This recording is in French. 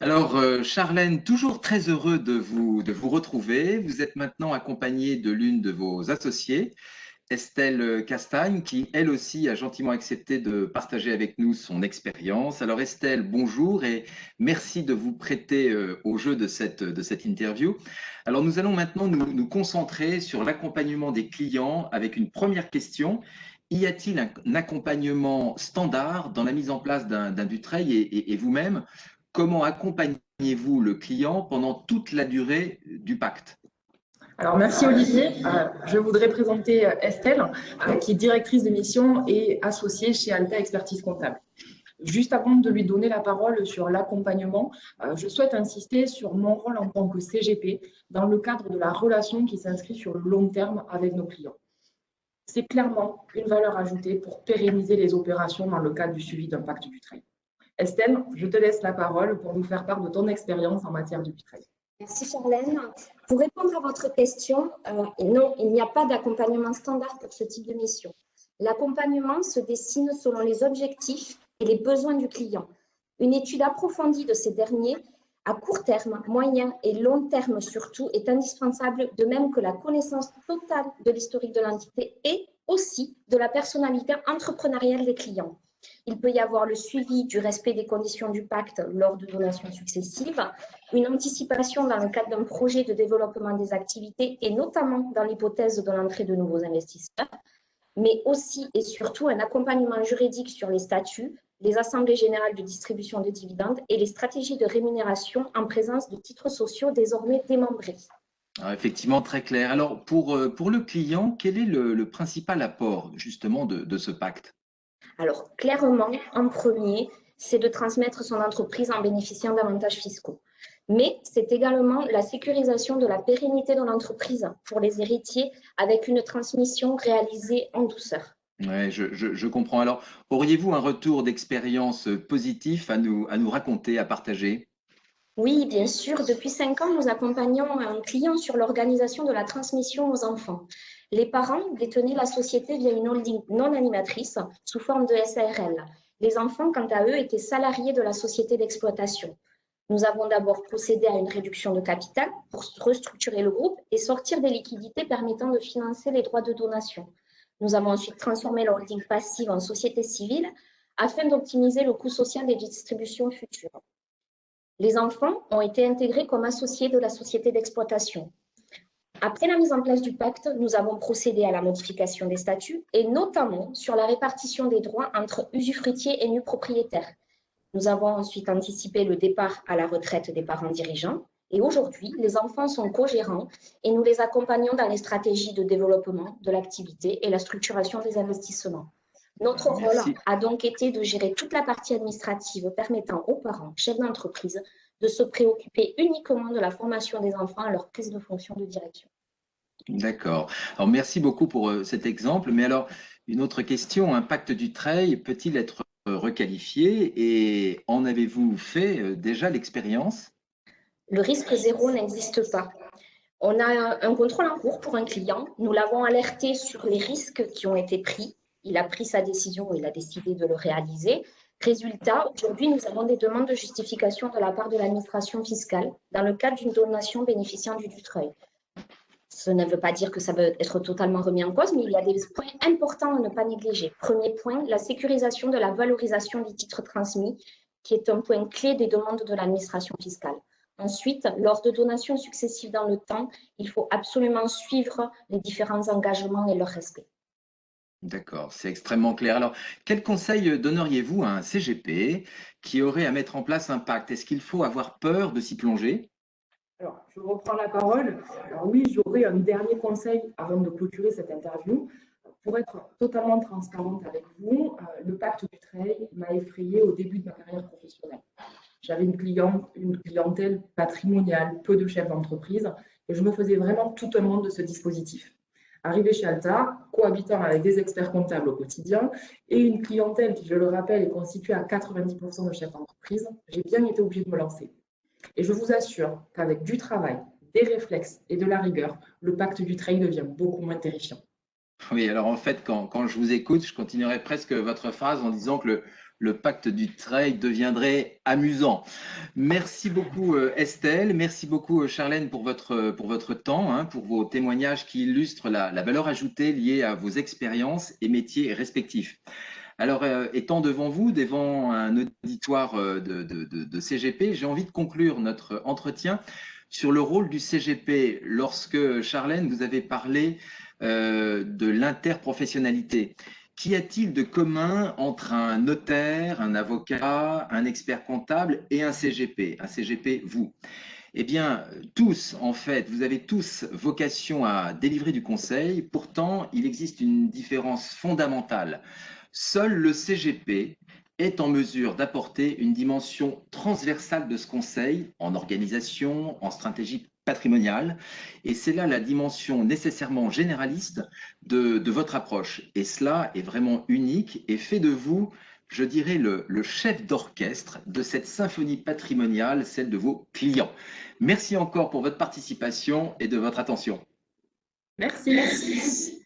Alors, Charlène, toujours très heureux de vous retrouver. Vous êtes maintenant accompagnée de l'une de vos associées, Estelle Castagne, qui elle aussi a gentiment accepté de partager avec nous son expérience. Alors, Estelle, bonjour et merci de vous prêter au jeu de cette interview. Alors, nous allons maintenant nous concentrer sur l'accompagnement des clients avec une première question. Y a-t-il un accompagnement standard dans la mise en place d'un Dutreil et vous-même, comment accompagnez-vous le client pendant toute la durée du pacte? Alors, merci Olivier. Je voudrais présenter Estelle, qui est directrice de mission et associée chez Alta Expertise Comptable. Juste avant de lui donner la parole sur l'accompagnement, je souhaite insister sur mon rôle en tant que CGP dans le cadre de la relation qui s'inscrit sur le long terme avec nos clients. C'est clairement une valeur ajoutée pour pérenniser les opérations dans le cadre du suivi d'un pacte Dutreil. Estelle, je te laisse la parole pour nous faire part de ton expérience en matière de Dutreil. Merci Charlène. Pour répondre à votre question, non, il n'y a pas d'accompagnement standard pour ce type de mission. L'accompagnement se dessine selon les objectifs et les besoins du client. Une étude approfondie de ces derniers, à court terme, moyen et long terme surtout, est indispensable, de même que la connaissance totale de l'historique de l'entité et aussi de la personnalité entrepreneuriale des clients. Il peut y avoir le suivi du respect des conditions du pacte lors de donations successives, une anticipation dans le cadre d'un projet de développement des activités et notamment dans l'hypothèse de l'entrée de nouveaux investisseurs, mais aussi et surtout un accompagnement juridique sur les statuts, les assemblées générales de distribution de dividendes et les stratégies de rémunération en présence de titres sociaux désormais démembrés. Alors, effectivement, très clair. Alors, pour le client, quel est le principal apport justement de ce pacte? Alors, clairement, en premier, c'est de transmettre son entreprise en bénéficiant d'avantages fiscaux. Mais c'est également la sécurisation de la pérennité de l'entreprise pour les héritiers avec une transmission réalisée en douceur. Ouais, je comprends. Alors, auriez-vous un retour d'expérience positif à nous raconter, à partager? Oui, bien sûr, depuis 5 ans, nous accompagnons un client sur l'organisation de la transmission aux enfants. Les parents détenaient la société via une holding non animatrice sous forme de SARL. Les enfants, quant à eux, étaient salariés de la société d'exploitation. Nous avons d'abord procédé à une réduction de capital pour restructurer le groupe et sortir des liquidités permettant de financer les droits de donation. Nous avons ensuite transformé la holding passive en société civile afin d'optimiser le coût social des distributions futures. Les enfants ont été intégrés comme associés de la société d'exploitation. Après la mise en place du pacte, nous avons procédé à la modification des statuts et notamment sur la répartition des droits entre usufruitiers et nus propriétaires. Nous avons ensuite anticipé le départ à la retraite des parents dirigeants et aujourd'hui, les enfants sont co-gérants et nous les accompagnons dans les stratégies de développement de l'activité et la structuration des investissements. Notre rôle Merci. a donc été de gérer toute la partie administrative permettant aux parents, chefs d'entreprise, de se préoccuper uniquement de la formation des enfants à leur prise de fonction de direction. D'accord. Alors, merci beaucoup pour cet exemple. Mais alors, une autre question, un pacte Dutreil peut-il être requalifié et en avez-vous fait déjà l'expérience? Le risque zéro n'existe pas. On a un contrôle en cours pour un client. Nous l'avons alerté sur les risques qui ont été pris. Il a pris sa décision et il a décidé de le réaliser. Résultat, aujourd'hui, nous avons des demandes de justification de la part de l'administration fiscale dans le cadre d'une donation bénéficiant du Dutreil. Ce ne veut pas dire que ça peut être totalement remis en cause, mais il y a des points importants à ne pas négliger. Premier point, la sécurisation de la valorisation des titres transmis, qui est un point clé des demandes de l'administration fiscale. Ensuite, lors de donations successives dans le temps, il faut absolument suivre les différents engagements et leur respect. D'accord, c'est extrêmement clair. Alors, quel conseil donneriez-vous à un CGP qui aurait à mettre en place un pacte? Est-ce qu'il faut avoir peur de s'y plonger? Alors, je reprends la parole. Alors oui, j'aurais un dernier conseil avant de clôturer cette interview. Pour être totalement transparente avec vous, le pacte Dutreil m'a effrayée au début de ma carrière professionnelle. J'avais une clientèle patrimoniale, peu de chefs d'entreprise, et je me faisais vraiment tout un monde de ce dispositif. Arrivé chez Alta, cohabitant avec des experts comptables au quotidien et une clientèle qui, je le rappelle, est constituée à 90% de chefs d'entreprise, j'ai bien été obligée de me lancer. Et je vous assure qu'avec du travail, des réflexes et de la rigueur, le pacte Dutreil devient beaucoup moins terrifiant. Oui, alors en fait, quand je vous écoute, je continuerai presque votre phrase en disant que le pacte du trail deviendrait amusant. Merci beaucoup Estelle, merci beaucoup Charlène pour votre temps, hein, pour vos témoignages qui illustrent la valeur ajoutée liée à vos expériences et métiers respectifs. Alors, étant devant vous, devant un auditoire de CGP, j'ai envie de conclure notre entretien sur le rôle du CGP. Lorsque, Charlène, vous avez parlé de l'interprofessionnalité, qu'y a-t-il de commun entre un notaire, un avocat, un expert comptable et un CGP? Un CGP, vous? Eh bien, tous, en fait, vous avez tous vocation à délivrer du conseil. Pourtant, il existe une différence fondamentale. Seul le CGP est en mesure d'apporter une dimension transversale de ce conseil en organisation, en stratégie patrimoniale. Et c'est là la dimension nécessairement généraliste de votre approche. Et cela est vraiment unique et fait de vous, je dirais, le chef d'orchestre de cette symphonie patrimoniale, celle de vos clients. Merci encore pour votre participation et de votre attention. Merci.